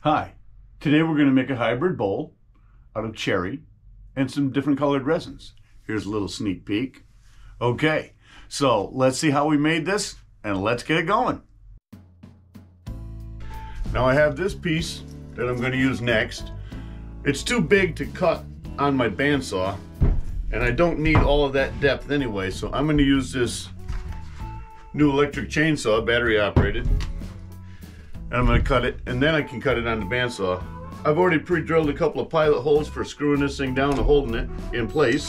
Hi, today we're going to make a hybrid bowl out of cherry and some different colored resins. Here's a little sneak peek. Okay, so let's see how we made this and let's get it going. Now I have this piece that I'm going to use next. It's too big to cut on my bandsaw and I don't need all of that depth anyway, so I'm going to use this new electric chainsaw, battery operated. And I'm going to cut it, and then I can cut it on the bandsaw. I've already pre-drilled a couple of pilot holes for screwing this thing down and holding it in place.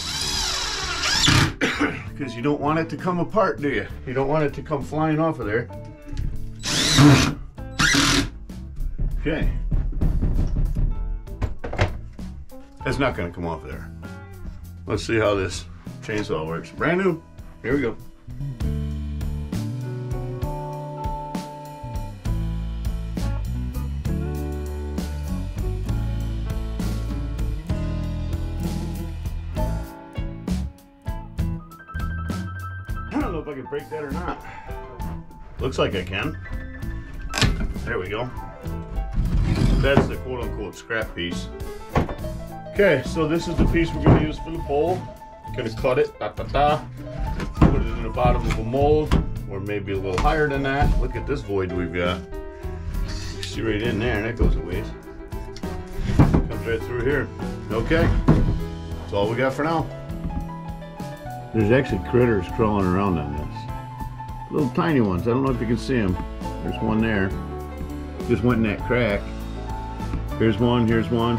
Because you don't want it to come apart, do you? You don't want it to come flying off of there. Okay. It's not going to come off there. Let's see how this chainsaw works. Brand new. Here we go. I don't know if I can break that or not. Looks like I can. There we go. That's the quote-unquote scrap piece. Okay, so this is the piece we're going to use for the bowl. Going to cut it, put it in the bottom of a mold, or maybe a little higher than that. Look at this void we've got. You see right in there, and that goes a ways. Comes right through here. Okay, that's all we got for now. There's actually critters crawling around on this. Little tiny ones. I don't know if you can see them. There's one there. Just went in that crack. Here's one, here's one.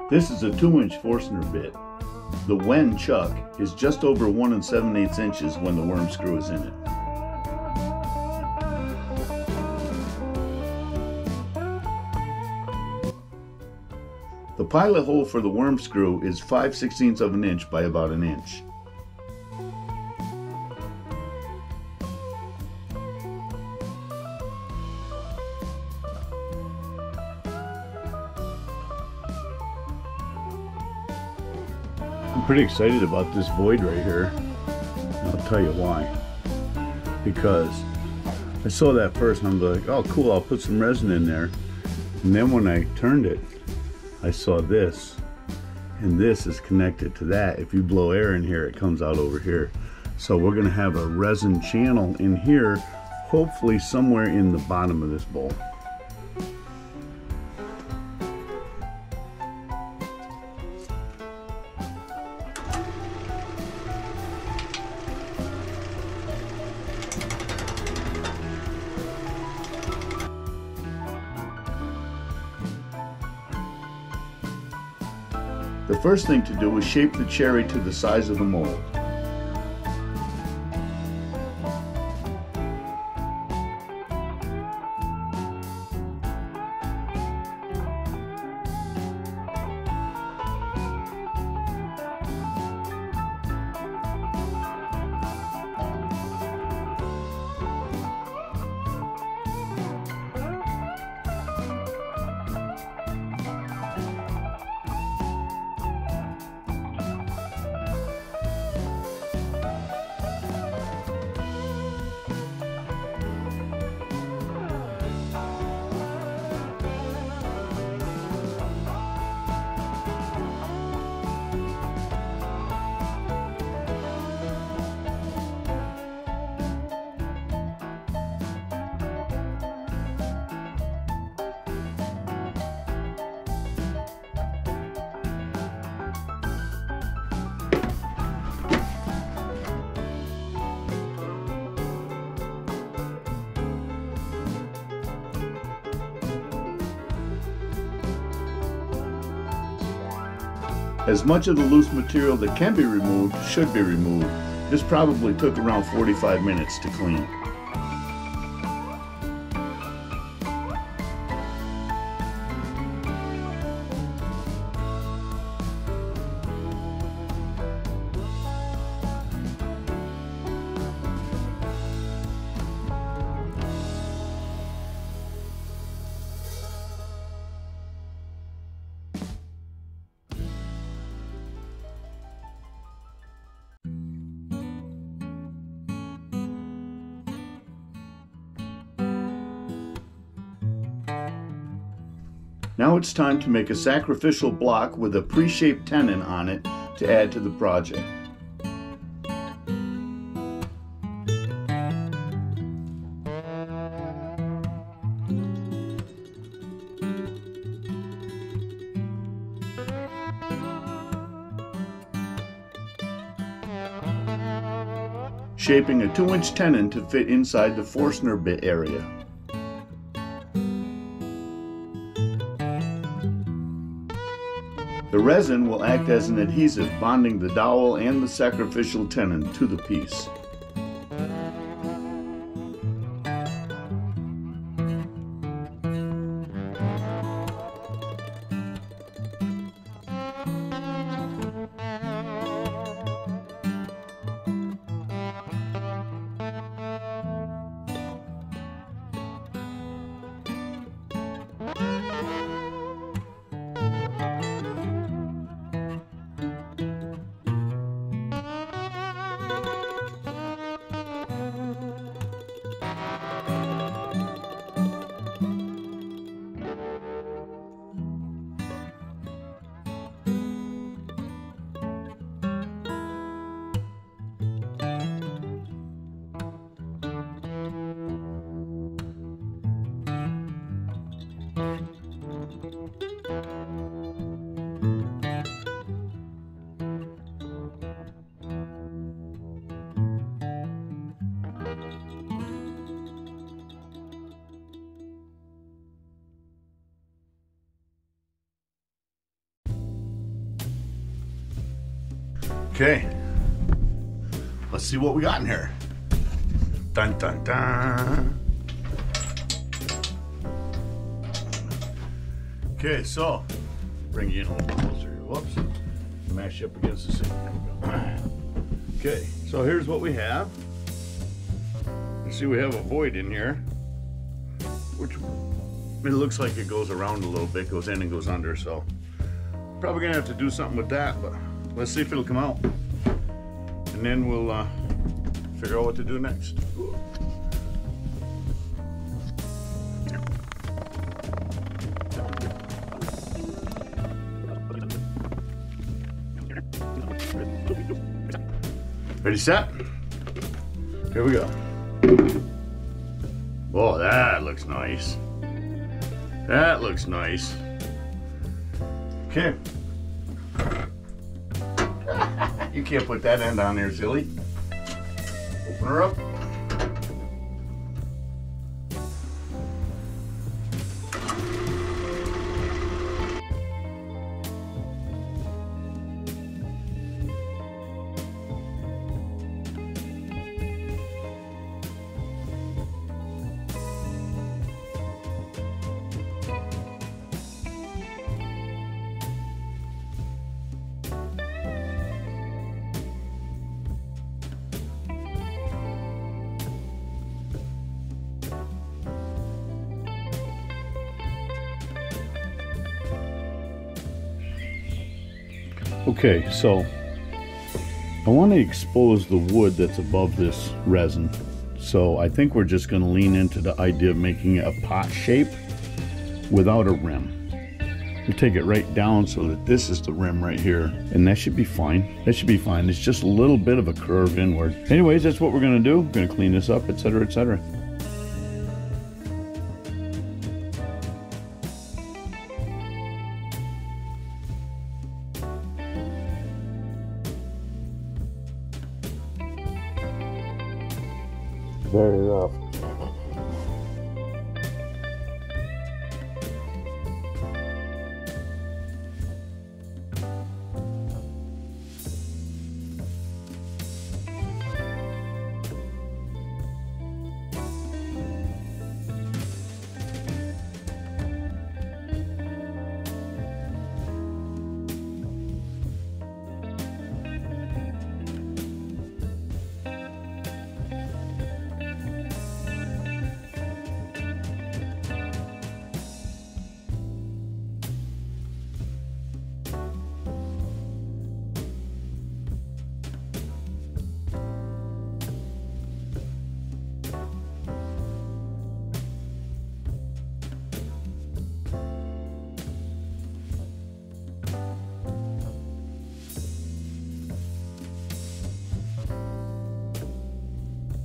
This is a 2-inch Forstner bit. The Wen chuck is just over 1 7/8 inches when the worm screw is in it. The pilot hole for the worm screw is 5/16 of an inch by about an inch. I'm pretty excited about this void right here. I'll tell you why. Because I saw that first and I'm like, oh cool, I'll put some resin in there. And then when I turned it, I saw this, and this is connected to that. If you blow air in here, it comes out over here. So we're gonna have a resin channel in here, hopefully somewhere in the bottom of this bowl. The first thing to do is shape the cherry to the size of the mold. As much of the loose material that can be removed should be removed. This probably took around 45 minutes to clean. Now it's time to make a sacrificial block with a pre-shaped tenon on it to add to the project. Shaping a 2-inch tenon to fit inside the Forstner bit area. The resin will act as an adhesive, bonding the dowel and the sacrificial tenon to the piece. Okay, let's see what we got in here. Dun dun dun. Okay, so bring you in a little closer here. Whoops, mash you up against the sink. There we go. Okay, so here's what we have. You see, we have a void in here, which it looks like it goes around a little bit, goes in and goes under. So probably gonna have to do something with that, but let's see if it'll come out, and then we'll figure out what to do next. Ready, set? Here we go. Oh, that looks nice. That looks nice. Okay. You can't put that end on there, silly. Open her up. Okay, so I want to expose the wood that's above this resin. So I think we're just going to lean into the idea of making it a pot shape without a rim. We take it right down so that this is the rim right here, and that should be fine. That should be fine. It's just a little bit of a curve inward. Anyways, that's what we're going to do. We're going to clean this up, etc., etc. Very rough.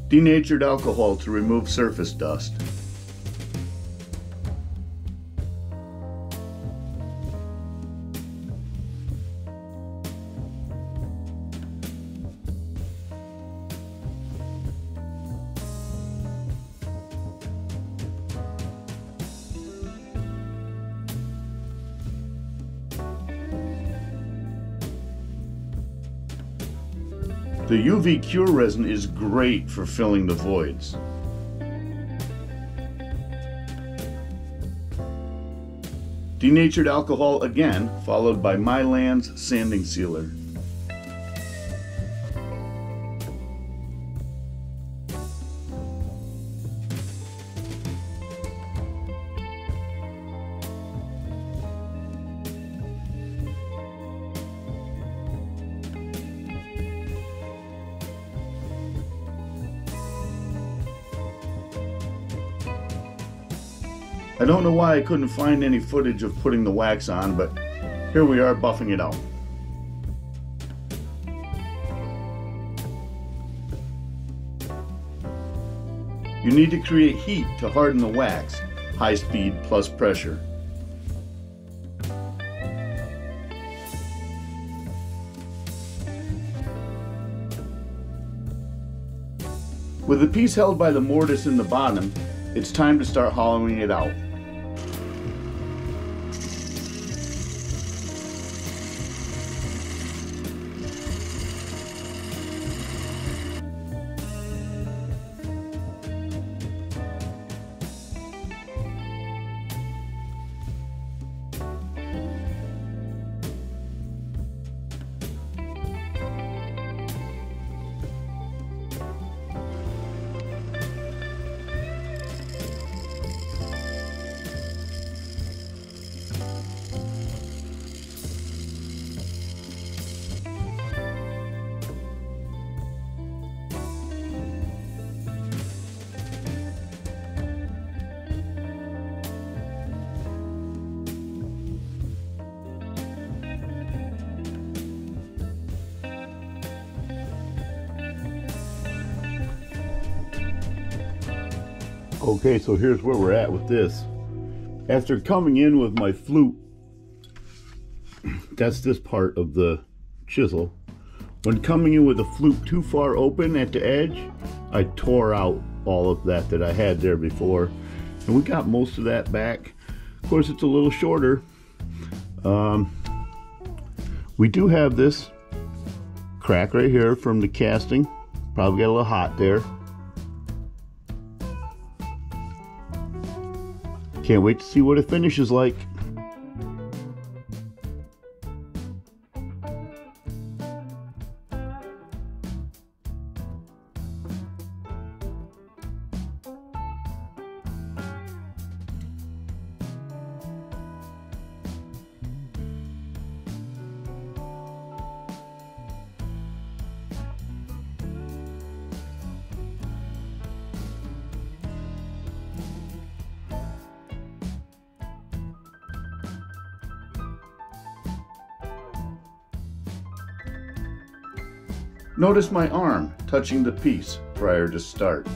Denatured alcohol to remove surface dust. The UV cure resin is great for filling the voids. Denatured alcohol again, followed by Mylan's sanding sealer. I don't know why I couldn't find any footage of putting the wax on, but here we are buffing it out. You need to create heat to harden the wax, high speed plus pressure. With the piece held by the mortise in the bottom, it's time to start hollowing it out. Okay, so here's where we're at with this. After coming in with my flute, that's this part of the chisel. When coming in with the flute too far open at the edge, I tore out all of that I had there before. And we got most of that back. Of course, it's a little shorter. We do have this crack right here from the casting. Probably got a little hot there. Can't wait to see what it finishes like. Notice my arm touching the piece prior to start.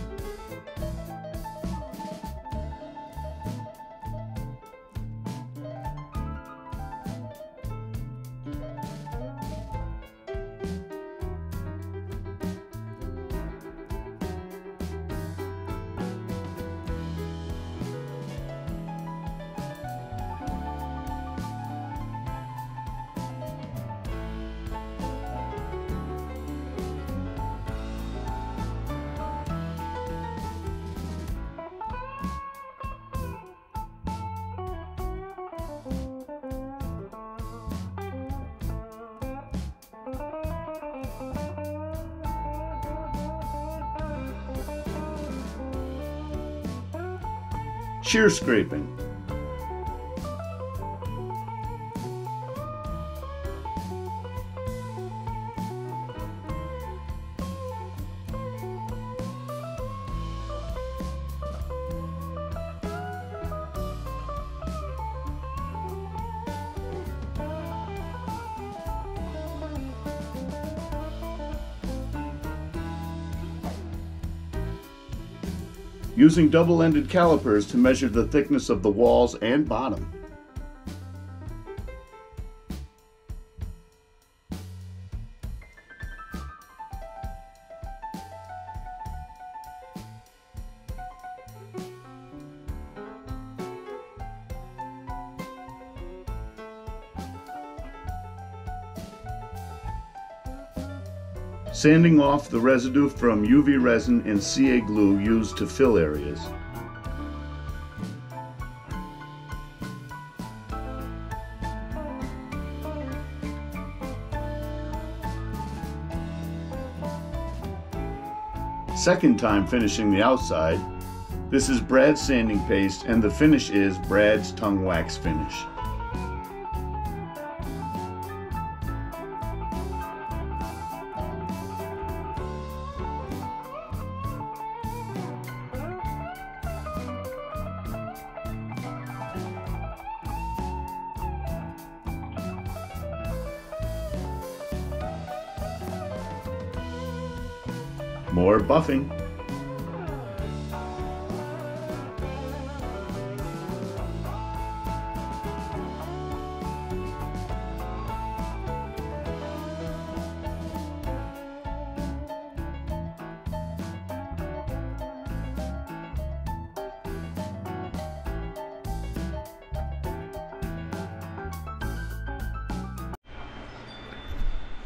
Shear scraping. using double-ended calipers to measure the thickness of the walls and bottom. Sanding off the residue from UV resin and CA glue used to fill areas. Second time finishing the outside. This is Brad's sanding paste and the finish is Brad's tongue wax finish. More buffing.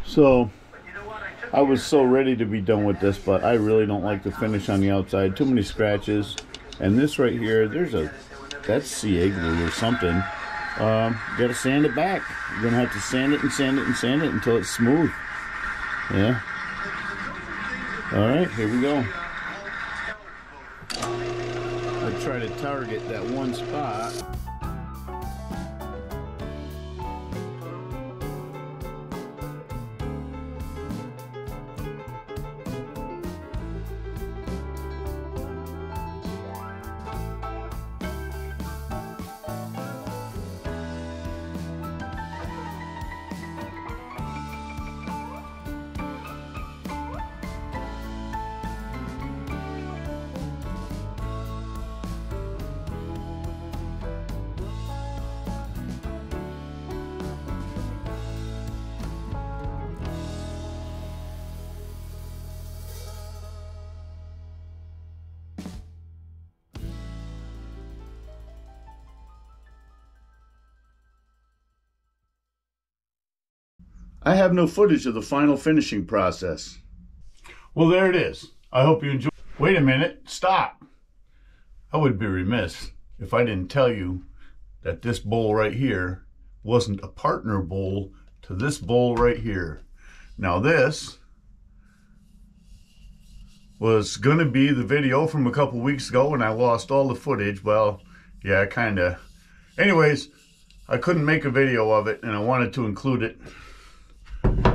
So I was so ready to be done with this, but I really don't like the finish on the outside. Too many scratches. And this right here, that's CA glue or something. You gotta sand it back. You're gonna have to sand it and sand it and sand it until it's smooth. Yeah. All right, here we go. I try to target that one spot. I have no footage of the final finishing process. Well, there it is. I hope you enjoyed. Wait a minute, stop. I would be remiss if I didn't tell you that this bowl right here wasn't a partner bowl to this bowl right here. Now this was gonna be the video from a couple weeks ago and I lost all the footage. Well, yeah, kinda. Anyways, I couldn't make a video of it and I wanted to include it.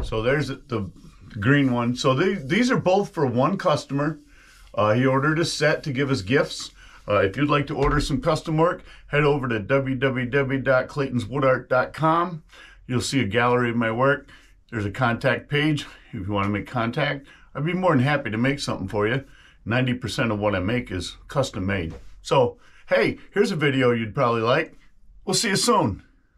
So there's the green one. So these are both for one customer. He ordered a set to give us gifts. If you'd like to order some custom work, head over to www.claytonswoodart.com. You'll see a gallery of my work. There's a contact page if you want to make contact. I'd be more than happy to make something for you. 90% of what I make is custom made. So, hey, here's a video you'd probably like. We'll see you soon.